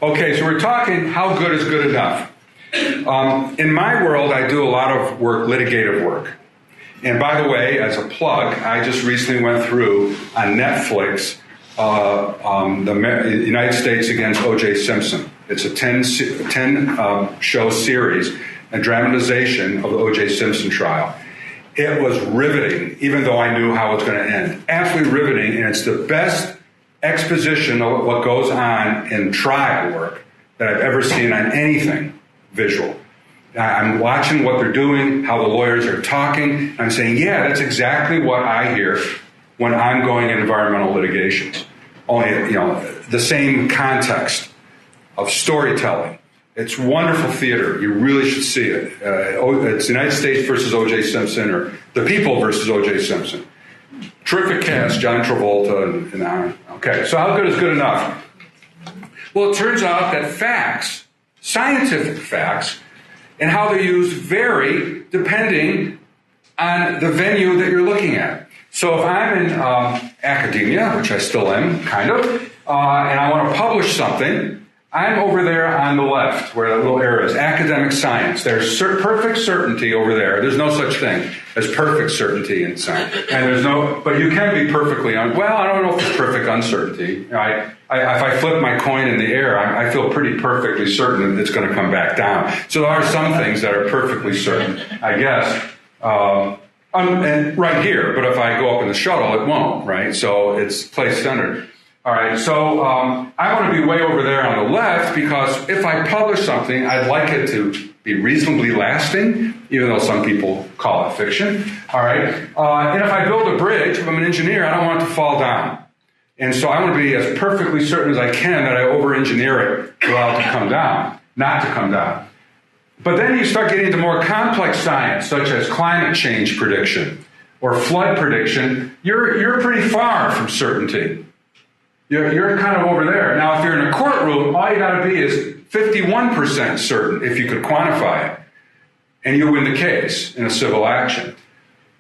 Okay, so we're talking how good is good enough. In my world, I do a lot of work, litigative work. And by the way, as a plug, I just recently went through on Netflix the United States against O.J. Simpson. It's a 10-show series, a dramatization of the O.J. Simpson trial. It was riveting, even though I knew how it was going to end. Absolutely riveting, and it's the best exposition of what goes on in trial work that I've ever seen on anything visual. I'm watching what they're doing, how the lawyers are talking. I'm saying, yeah, that's exactly what I hear when I'm going in environmental litigations. Only, the same context of storytelling. It's wonderful theater. You really should see it. It's the United States versus O.J. Simpson, or The People versus O.J. Simpson. Terrific cast, John Travolta and on. Okay, so how good is good enough? Well, it turns out that facts, scientific facts, and how they're used vary depending on the venue that you're looking at. So if I'm in academia, which I still am, kind of, and I want to publish something, I'm over there on the left, where that little arrow is, academic science. There's perfect certainty over there. There's no such thing as perfect certainty in science. And but you can be perfectly, I don't know if it's perfect uncertainty. If I flip my coin in the air, I feel pretty perfectly certain that it's going to come back down. So there are some things that are perfectly certain, I guess. And right here, but if I go up in the shuttle, it won't, right? So it's place-centered. All right, so I want to be way over there on the left because if I publish something, I'd like it to be reasonably lasting, even though some people call it fiction. All right, and if I build a bridge, if I'm an engineer, I don't want it to fall down. And so I want to be as perfectly certain as I can that I over-engineer it to allow it to come down, not to come down. But then you start getting into more complex science, such as climate change prediction or flood prediction. You're pretty far from certainty. You're kind of over there. Now, if you're in a courtroom, all you got to be is 51% certain if you could quantify it, and you win the case in a civil action.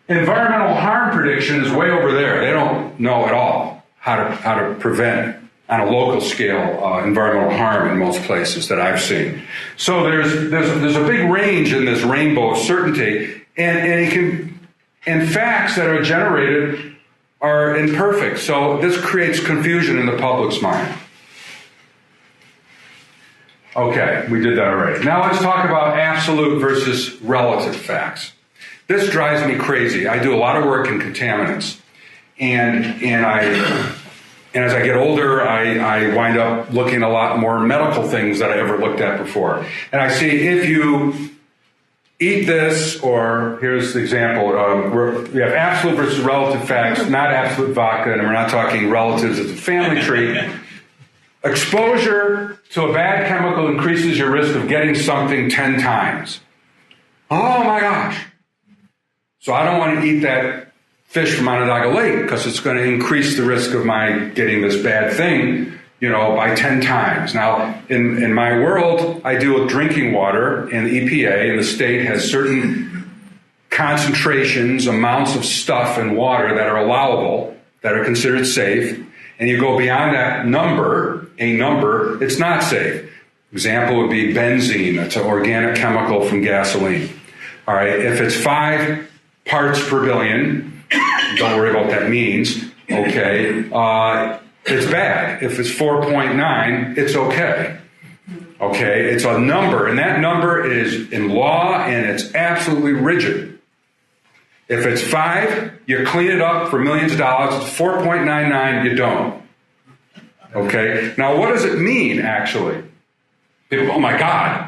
Environmental harm prediction is way over there. They don't know at all how to prevent on a local scale environmental harm in most places that I've seen. So there's a big range in this rainbow of certainty, and facts that are generated are imperfect. So this creates confusion in the public's mind. Okay, we did that already. Now let's talk about absolute versus relative facts. This drives me crazy. I do a lot of work in contaminants, and as I get older, I wind up looking a lot more medical things that I ever looked at before. And I see if you eat this, or here's the example, we have absolute versus relative facts, not absolute vodka, and we're not talking relatives as a family tree. Exposure to a bad chemical increases your risk of getting something 10 times. Oh my gosh. So I don't want to eat that fish from Onondaga Lake because it's going to increase the risk of my getting this bad thing, by 10 times. Now, in my world, I deal with drinking water, and the EPA and the state has certain concentrations, amounts of stuff in water that are allowable, that are considered safe, and you go beyond that number, it's not safe. Example would be benzene. It's an organic chemical from gasoline. All right, if it's 5 parts per billion, don't worry about what that means, okay, it's bad. If it's 4.9, it's okay. Okay, it's a number, and that number is in law, and it's absolutely rigid. If it's 5, you clean it up for millions of dollars. It's 4.99, you don't. Okay, now what does it mean, actually? People go, oh my God,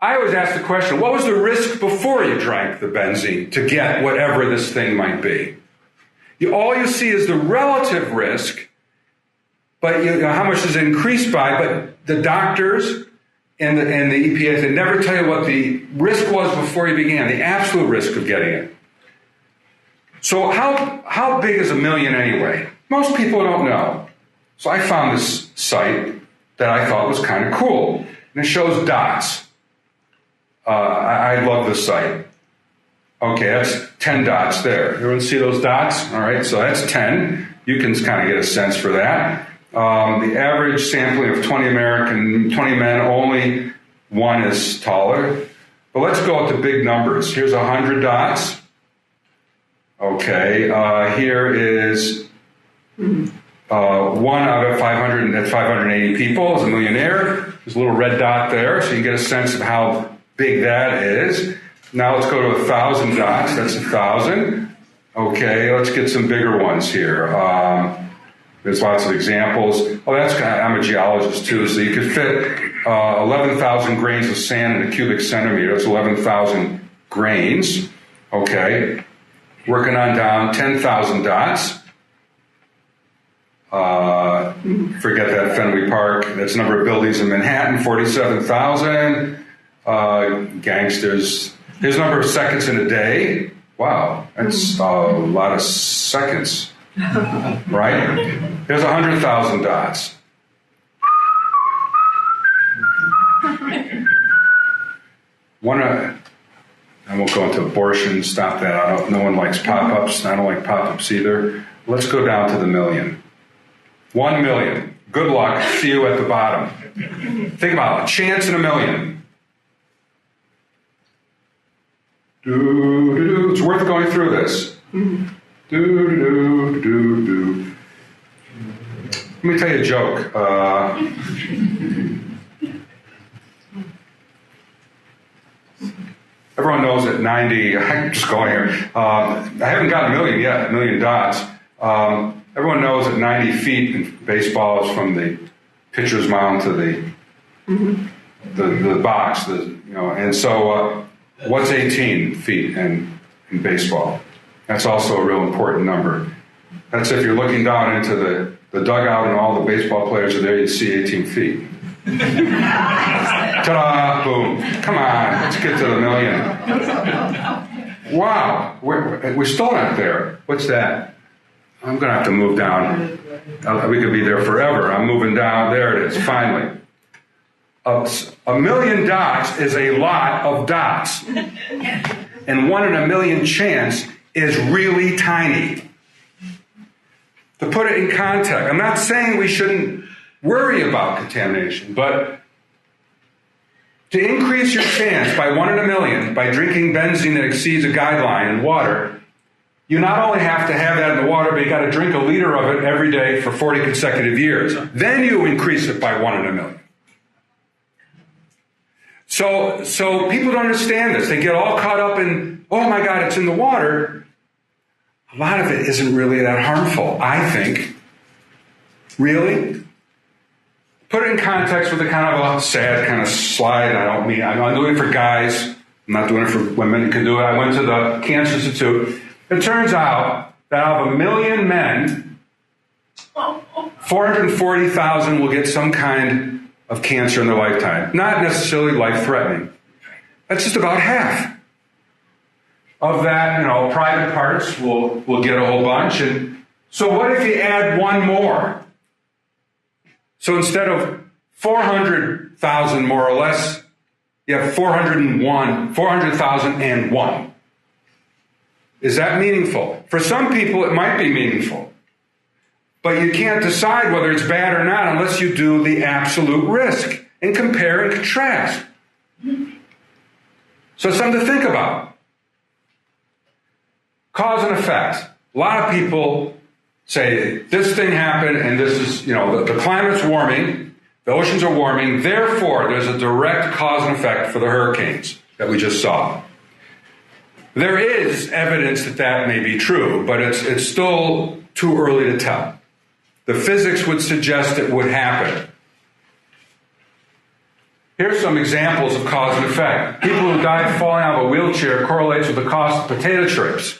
I always ask the question, what was the risk before you drank the benzene to get whatever this thing might be? All you see is the relative risk, but how much is it increased by, but the doctors and the EPA, they never tell you what the risk was before you began, the absolute risk of getting it. So how big is a million anyway? Most people don't know. So I found this site that I thought was kind of cool, and it shows dots. I love this site. Okay, that's 10 dots there. Everyone see those dots? All right, so that's 10. You can kind of get a sense for that. The average sampling of 20 men, only one is taller. But let's go with the big numbers. Here's 100 dots. Okay, here is one out of 500, that's 580 people is a millionaire. There's a little red dot there, so you can get a sense of how big that is. Now let's go to 1,000 dots. That's 1,000. Okay, let's get some bigger ones here. There's lots of examples. Oh, I'm a geologist too, so you could fit 11,000 grains of sand in a cubic centimeter. That's 11,000 grains. Okay, working on down 10,000 dots. Forget that Fenway Park. That's the number of buildings in Manhattan, 47,000. Gangsters. Here's the number of seconds in a day. Wow, that's a lot of seconds. Right? There's 100,000 dots. I won't go into abortion, stop that. No one likes pop-ups. I don't like pop-ups either. Let's go down to the million. 1 million. Good luck. See you at the bottom. Think about it. A chance in a million. It's worth going through this. Let me tell you a joke. Everyone knows that 90, I'm just going here. I haven't got a million yet, a million dots. Everyone knows that 90 feet in baseball is from the pitcher's mound to the box. And so what's 18 feet in baseball? That's also a real important number. That's if you're looking down into the dugout and all the baseball players are there, you see 18 feet. Ta-da! Boom. Come on, let's get to the million. Wow, we're still not there. What's that? I'm going to have to move down. We could be there forever. I'm moving down. There it is, finally. A million dots is a lot of dots. And 1 in a million chance is really tiny. To put it in context, I'm not saying we shouldn't worry about contamination, but to increase your chance by 1 in a million by drinking benzene that exceeds a guideline in water, you not only have to have that in the water, but you got to drink a liter of it every day for 40 consecutive years. Then you increase it by 1 in a million. So people don't understand this. They get all caught up in, oh my God, it's in the water. A lot of it isn't really that harmful, I think. Really? Put it in context with a kind of a sad kind of slide. I'm doing it for guys. I'm not doing it for women. You can do it. I went to the Cancer Institute. It turns out that out of 1 million men, 440,000 will get some kind of cancer in their lifetime. Not necessarily life-threatening. That's just about half. Of that, private parts will get a whole bunch. And so what if you add one more? So instead of 400,000 more or less, you have 400,001. Is that meaningful? For some people, it might be meaningful. But you can't decide whether it's bad or not unless you do the absolute risk and compare and contrast. So it's something to think about. Cause and effect. A lot of people say this thing happened and this is, the climate's warming, the oceans are warming, therefore there's a direct cause and effect for the hurricanes that we just saw. There is evidence that may be true, but it's still too early to tell. The physics would suggest it would happen. Here's some examples of cause and effect. People who died falling out of a wheelchair correlates with the cost of potato chips.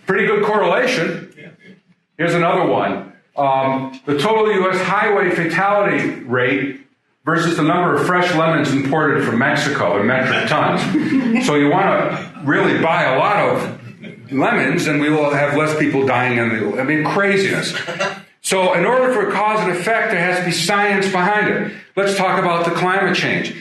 Pretty good correlation. Here's another one. The total U.S. highway fatality rate versus the number of fresh lemons imported from Mexico in metric tons. So you want to really buy a lot of lemons and we will have less people dying craziness. So in order for cause and effect, there has to be science behind it. Let's talk about the climate change.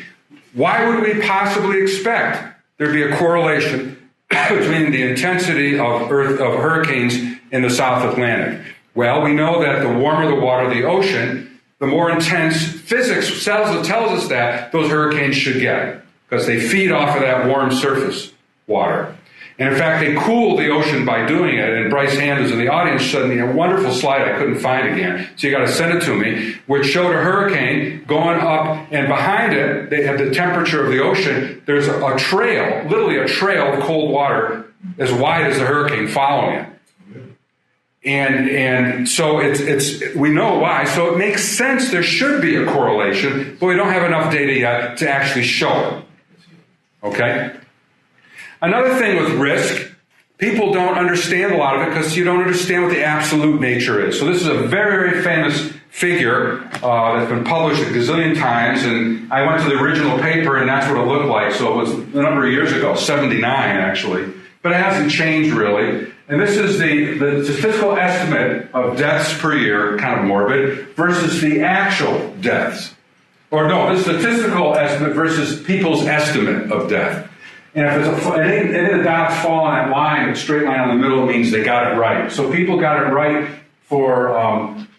Why would we possibly expect there to be a correlation between the intensity of hurricanes in the South Atlantic? Well, we know that the warmer the water of the ocean, the more intense physics tells us that those hurricanes should get, because they feed off of that warm surface water. And in fact, they cool the ocean by doing it. And Bryce Hand, who's in the audience, showed me a wonderful slide I couldn't find again, so you got to send it to me, which showed a hurricane going up, and behind it, they had the temperature of the ocean. There's a trail, literally a trail of cold water as wide as the hurricane following it. And so it's we know why. So it makes sense there should be a correlation, but we don't have enough data yet to actually show it. Okay? Another thing with risk, people don't understand a lot of it because you don't understand what the absolute nature is. So this is a very, very famous figure that's been published a gazillion times, and I went to the original paper, and that's what it looked like. So it was a number of years ago, 79 actually, but it hasn't changed really. And this is the statistical estimate of deaths per year, kind of morbid, versus the actual deaths. Or no, the statistical estimate versus people's estimate of death. And if any of the dots fall on that line, a straight line in the middle, means they got it right. So people got it right for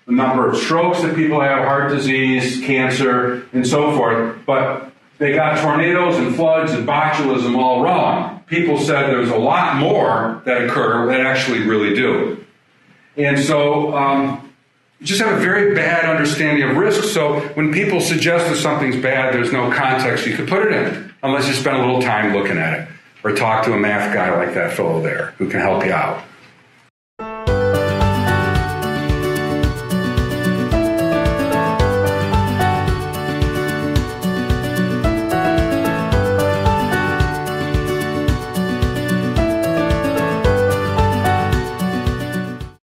the number of strokes that people have, heart disease, cancer, and so forth. But they got tornadoes and floods and botulism all wrong. People said there's a lot more that occur that actually really do. And so you just have a very bad understanding of risk. So when people suggest that something's bad, there's no context you could put it in, unless you spend a little time looking at it or talk to a math guy like that fellow there who can help you out.